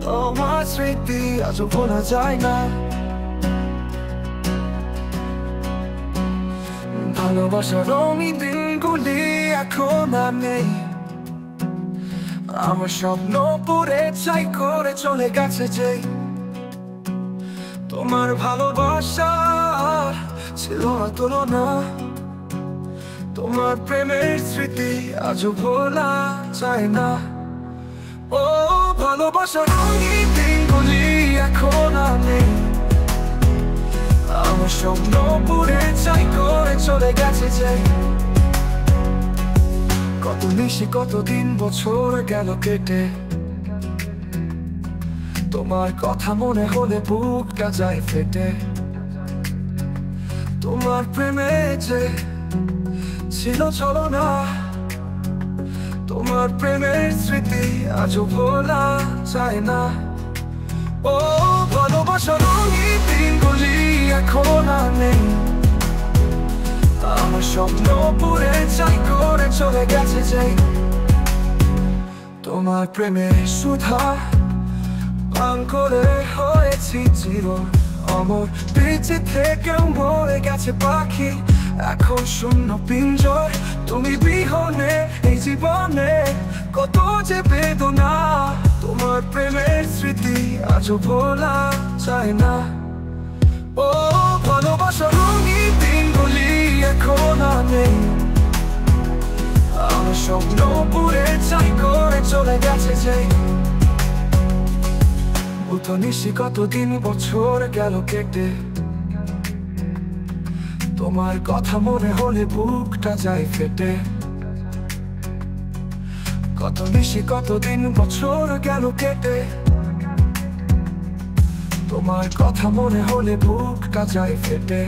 তোমার স্মৃতি আজও ভোলা যায় না। ভালোবাসার রঙিন দিনগুলি এখন আর নেই। আমার স্বপ্ন পুড়ে ছাই করে চলে গেছে যে। তোমার ভালোবাসা ছিল না তুলনা। তোমার প্রেমের স্মৃতি আজও ভোলা যায় না। ও ভালোবাসার রঙিন দিনগুলি এখন আর নেই। আমার স্বপ্ন পুড়ে ছাই করে চলে গেছে যে। কত নিশি কতদিন বছর গেল কেটে, তোমার কথা মনে হলে বুকটা যায় ফেটে। তোমার প্রেমে যে ছিল ছলনা, তোমার প্রেমের স্মৃতি আজও ভোলা যায় না। ও ভালোবাসার রঙিন দিনগুলি এখন আর নেই। আমার স্বপ্ন পুড়ে ছাই করে চলে গেছে যে। তোমার প্রেমে সুধা পান করে হয়েছি চির অমর। বেঁচে থেকেও মরে গেছে পাখি, এখন শূন্য পিঞ্জর। তুমি বিহনে এই জীবনে কত যে বেদনা। তোমার প্রেমের স্মৃতি আজও ভোলা যায় না। ও ভালোবাসার রঙিন দিনগুলি এখন আর নেই। আমার স্বপ্ন পুড়ে ছাই করে চলে গেছে যে। বুধ নিশি কতদিন বছর গেল কেটে, তোমার কথা মনে হলে বুকটা যায় ফেটে। কত নিশি কতদিন বছর গেল কেটে, তোমার কথা মনে হলে বুকটা যায় ফেটে।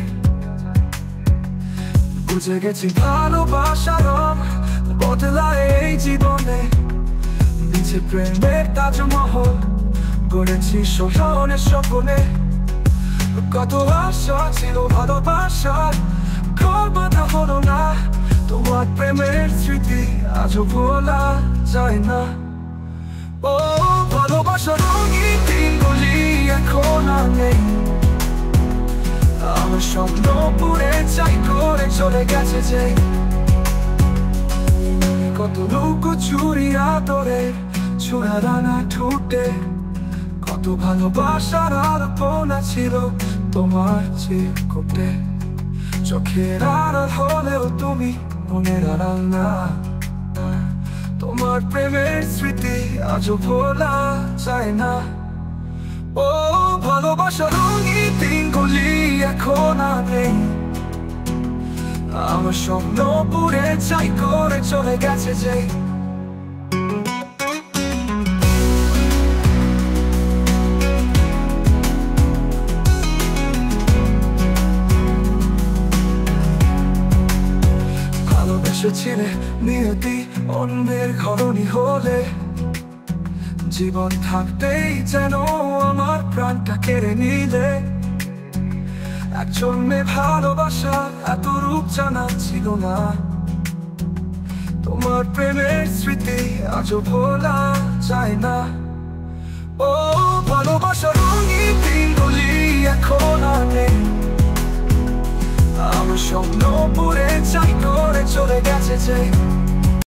বুঝে গেছি ভালোবাসার রং বদলায় এই জীবনে। নিচে প্রেমের তাজমহল গড়েছি স্মরণের স্বপ্নে। কত আশা ছিল ভালোবাসার, ঘর বাঁধা হলো না। তোমার প্রেমের স্মৃতি আজও ভোলা যায় না। ও ভালোবাসার রঙিন দিনগুলি এখন আর নেই। আমার স্বপ্ন পুড়ে ছাই করে চলে গেছে যে। কত লুকোচুরি আদরে ছোঁয়া রাঙা ঠোঁটে, কত ভালোবাসার আলপনা ছিল তোমার চিরকুটে। চোখের আড়াল হলেও তুমি মনের আড়াল না। তোমার প্রেমের স্মৃতি আজও ভোলা যায় না। ও ভালোবাসার রঙিন দিনগুলি এখন আর নেই। আমার স্বপ্ন পুড়ে ছাই করে চলে গেছে যে। ভালোবেসেছিলে নিয়তি অন্যের ঘরণী হলে, জীবন থাকতেই যেন আমার প্রাণটা কেড়ে নিলে। একজন মেয়ে ভালোবাসা এত রূপ জানা ছিল না। তোমার প্রেমের স্মৃতি আজও ভোলা যায় না। ও ভালোবাসার রঙিন দিনগুলি এখন আর নেই। আমার স্বপ্ন পুড়ে ছাই করে চলে গেছে যে।